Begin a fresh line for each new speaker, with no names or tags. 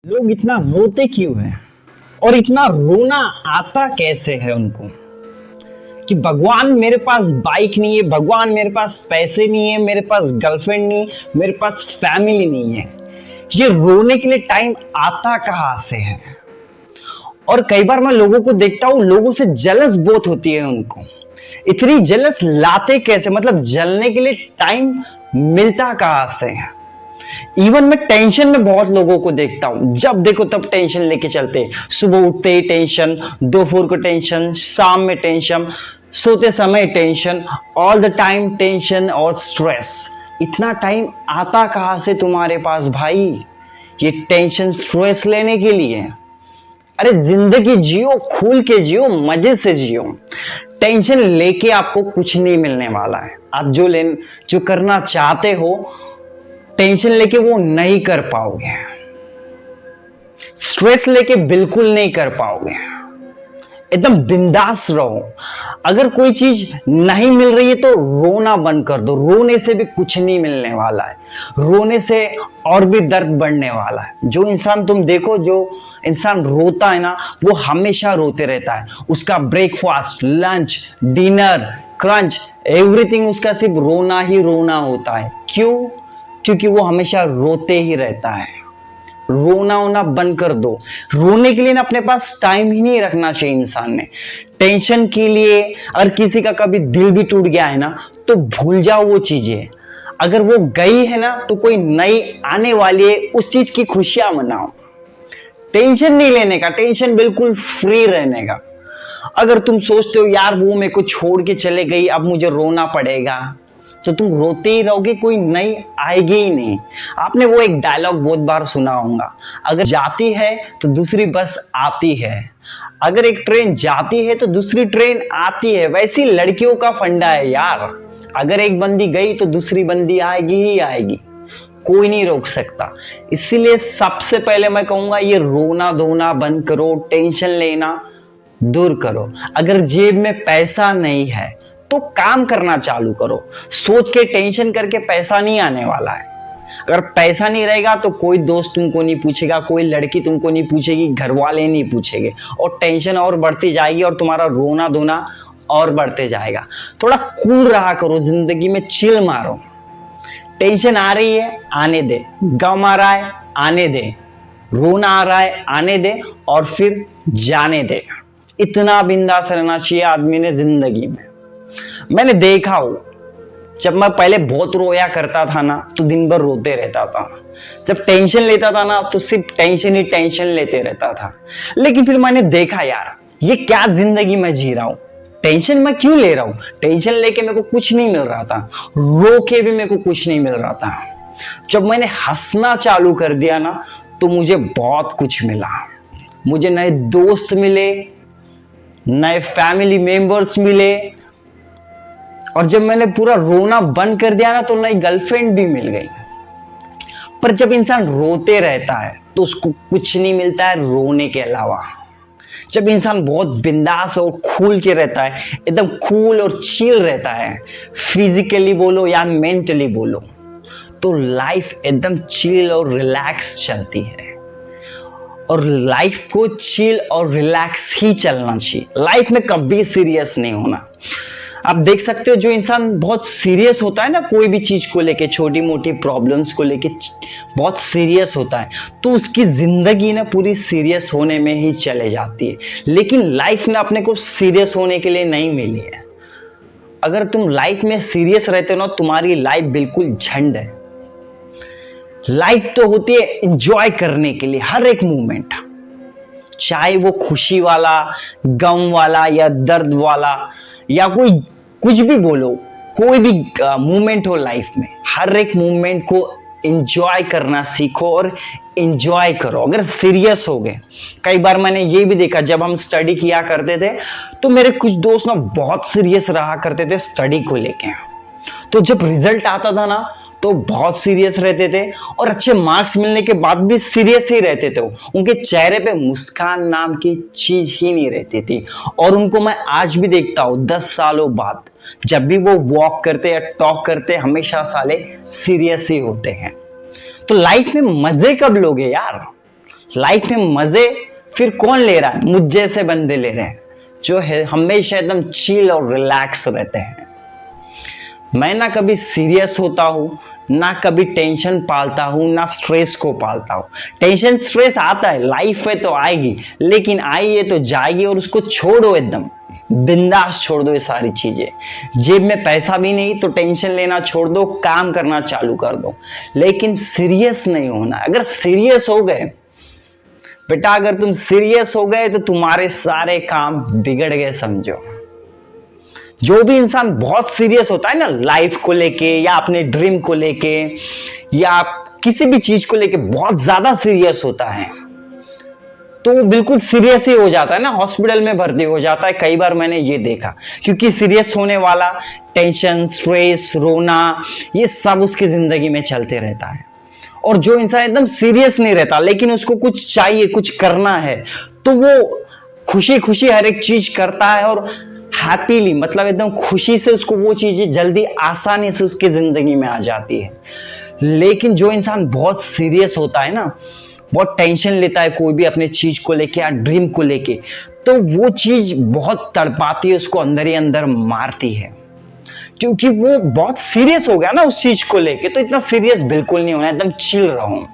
लोग इतना रोते क्यों हैं और इतना रोना आता कैसे है उनको कि भगवान मेरे पास बाइक नहीं है, भगवान मेरे पास पैसे नहीं है, मेरे पास गर्लफ्रेंड नहीं, मेरे पास फैमिली नहीं है। ये रोने के लिए टाइम आता कहां से है? और कई बार मैं लोगों को देखता हूं, लोगों से जलस बहुत होती है उनको। इतनी जलस लाते कैसे, मतलब जलने के लिए टाइम मिलता कहां से है? इवन मैं टेंशन में बहुत लोगों को देखता हूं, जब देखो तब टेंशन लेके चलते। सुबह उठते ही टेंशन, दोपहर को टेंशन, शाम में टेंशन, सोते समय tension, all the time tension और स्ट्रेस। इतना टाइम आता कहां से तुम्हारे पास भाई, ये टेंशन स्ट्रेस लेने के लिए? अरे जिंदगी जियो, खुल के जियो, मजे से जियो। टेंशन लेके आपको कुछ नहीं मिलने वाला है। आप जो करना चाहते हो, टेंशन लेके वो नहीं कर पाओगे, स्ट्रेस लेके बिल्कुल नहीं कर पाओगे। एकदम बिंदास रहो। अगर कोई चीज नहीं मिल रही है तो रोना बंद कर दो। रोने से भी कुछ नहीं मिलने वाला है, रोने से और भी दर्द बढ़ने वाला है। जो इंसान तुम देखो, जो इंसान रोता है ना, वो हमेशा रोते रहता है। उसका breakfast, lunch, dinner, crunch, everything उसका सिर्फ रोना ही रोना होता है। क्यों? क्योंकि वो हमेशा रोते ही रहता है। रोना होना बंद कर दो। रोने के लिए ना अपने पास टाइम ही नहीं रखना चाहिए इंसान ने। टेंशन के लिए अगर किसी का कभी दिल भी टूट गया है ना, तो भूल जाओ वो चीजें। अगर वो गई है ना, तो कोई नई आने वाली है, उस चीज की खुशियां मनाओ। टेंशन नहीं लेने का, टेंशन बिल्कुल फ्री रहने का। अगर तुम सोचते हो यार वो मेरे को छोड़ के चले गई, अब मुझे रोना पड़ेगा, तो तुम रोते ही रहोगे, कोई नई आएगी ही नहीं। आपने वो एक डायलॉग बहुत बार सुना होगा, अगर जाती है तो दूसरी बस आती है, अगर एक ट्रेन जाती है तो दूसरी ट्रेन आती है। वैसी लड़कियों का फंडा है यार। अगर एक बंदी गई तो दूसरी बंदी आएगी ही आएगी, कोई नहीं रोक सकता। इसीलिए सबसे पहले मैं कहूंगा, ये रोना धोना बंद करो, टेंशन लेना दूर करो। अगर जेब में पैसा नहीं है तो काम करना चालू करो। सोच के टेंशन करके पैसा नहीं आने वाला है। अगर पैसा नहीं रहेगा तो कोई दोस्त तुमको नहीं पूछेगा, कोई लड़की तुमको नहीं पूछेगी, घर वाले नहीं पूछेंगे, और टेंशन और बढ़ती जाएगी और तुम्हारा रोना धोना और बढ़ते जाएगा। थोड़ा कूल रहा करो, जिंदगी में चिल मारो। टेंशन आ रही है, आने दे। गम आ रहा है, आने दे। रोना आ रहा है, आने दे और फिर जाने दे। इतना बिंदास रहना चाहिए आदमी ने जिंदगी में। मैंने देखा हो, जब मैं पहले बहुत रोया करता था ना, तो दिन भर रोते रहता था। जब टेंशन लेता था ना, तो सिर्फ टेंशन ही टेंशन लेते रहता था। लेकिन फिर मैंने देखा यार, ये क्या जिंदगी में जी रहा हूं, टेंशन मैं क्यों ले रहा हूं? टेंशन लेके मेरे को कुछ नहीं मिल रहा था, रो के भी मेरे को कुछ नहीं मिल रहा था। जब मैंने हंसना चालू कर दिया ना, तो मुझे बहुत कुछ मिला। मुझे नए दोस्त मिले, नए फैमिली मेंबर्स मिले, और जब मैंने पूरा रोना बंद कर दिया ना, तो नई गर्लफ्रेंड भी मिल गई। पर जब इंसान रोते रहता है तो उसको कुछ नहीं मिलता है रोने के अलावा। जब इंसान बहुत बिंदास और खूल के रहता है, एकदम कूल और चिल रहता है, फिजिकली बोलो या मेंटली बोलो, तो लाइफ एकदम चिल और रिलैक्स चलती है। और लाइफ को चिल और रिलैक्स ही चलना चाहिए। लाइफ में कभी सीरियस नहीं होना। आप देख सकते हो, जो इंसान बहुत सीरियस होता है ना, कोई भी चीज को लेके, छोटी मोटी प्रॉब्लम्स को लेके बहुत सीरियस होता है, तो उसकी जिंदगी ना पूरी सीरियस होने में ही चले जाती है। लेकिन लाइफ ना अपने को सीरियस होने के लिए नहीं मिली है। अगर तुम लाइफ में सीरियस रहते हो ना, तुम्हारी लाइफ बिल्कुल झंड है। लाइफ तो होती है एंजॉय करने के लिए, हर एक मोमेंट, चाहे वो खुशी वाला, गम वाला, या दर्द वाला, या कोई कुछ भी बोलो, कोई भी मोमेंट हो लाइफ में, हर एक मोमेंट को एंजॉय करना सीखो और एंजॉय करो। अगर सीरियस हो गए, कई बार मैंने ये भी देखा, जब हम स्टडी किया करते थे तो मेरे कुछ दोस्त ना बहुत सीरियस रहा करते थे स्टडी को लेके। तो जब रिजल्ट आता था ना, तो बहुत सीरियस रहते थे, और अच्छे मार्क्स मिलने के बाद भी सीरियस ही रहते थे। उनके चेहरे पे मुस्कान नाम की चीज ही नहीं रहती थी। और उनको मैं आज भी देखता हूं 10 सालों बाद, जब भी वो वॉक करते या टॉक करते, हमेशा साले सीरियस ही होते हैं। तो लाइफ में मजे कब लोगे यार? लाइफ में मजे फिर कौन ले रहा है? मुझ जैसे बंदे ले रहे हैं जो है हमेशा एकदम चिल और रिलैक्स रहते हैं। मैं ना कभी सीरियस होता हूँ, ना कभी टेंशन पालता हूँ, ना स्ट्रेस को पालता हूँ। टेंशन स्ट्रेस आता है, लाइफ है तो आएगी, लेकिन आई है तो जाएगी और उसको छोड़ो, एकदम बिंदास छोड़ दो ये सारी चीजें। जेब में पैसा भी नहीं तो टेंशन लेना छोड़ दो, काम करना चालू कर दो, लेकिन सीरियस नहीं होना। अगर सीरियस हो गए बेटा, अगर तुम सीरियस हो गए तो तुम्हारे सारे काम बिगड़ गए समझो। जो भी इंसान बहुत सीरियस होता है ना लाइफ को लेके या अपने ड्रीम को लेके या किसी भी चीज को लेके बहुत ज्यादा सीरियस होता है, तो वो बिल्कुल सीरियस ही हो जाता है ना, हॉस्पिटल में भर्ती हो जाता है। कई बार मैंने ये देखा, क्योंकि सीरियस होने वाला टेंशन, स्ट्रेस, रोना, ये सब उसकी जिंदगी में चलते रहता है। और जो इंसान एकदम सीरियस नहीं रहता लेकिन उसको कुछ चाहिए, कुछ करना है, तो वो खुशी खुशी हर एक चीज करता है और हैप्पीली, मतलब एकदम खुशी से उसको वो चीजें जल्दी आसानी से उसकी जिंदगी में आ जाती है। लेकिन जो इंसान बहुत सीरियस होता है ना, बहुत टेंशन लेता है कोई भी अपने चीज को लेके या ड्रीम को लेके, तो वो चीज बहुत तड़पाती है, उसको अंदर ही अंदर मारती है, क्योंकि वो बहुत सीरियस हो गया ना उस चीज को लेके। तो इतना सीरियस बिल्कुल नहीं होना, एकदम चिल रहो।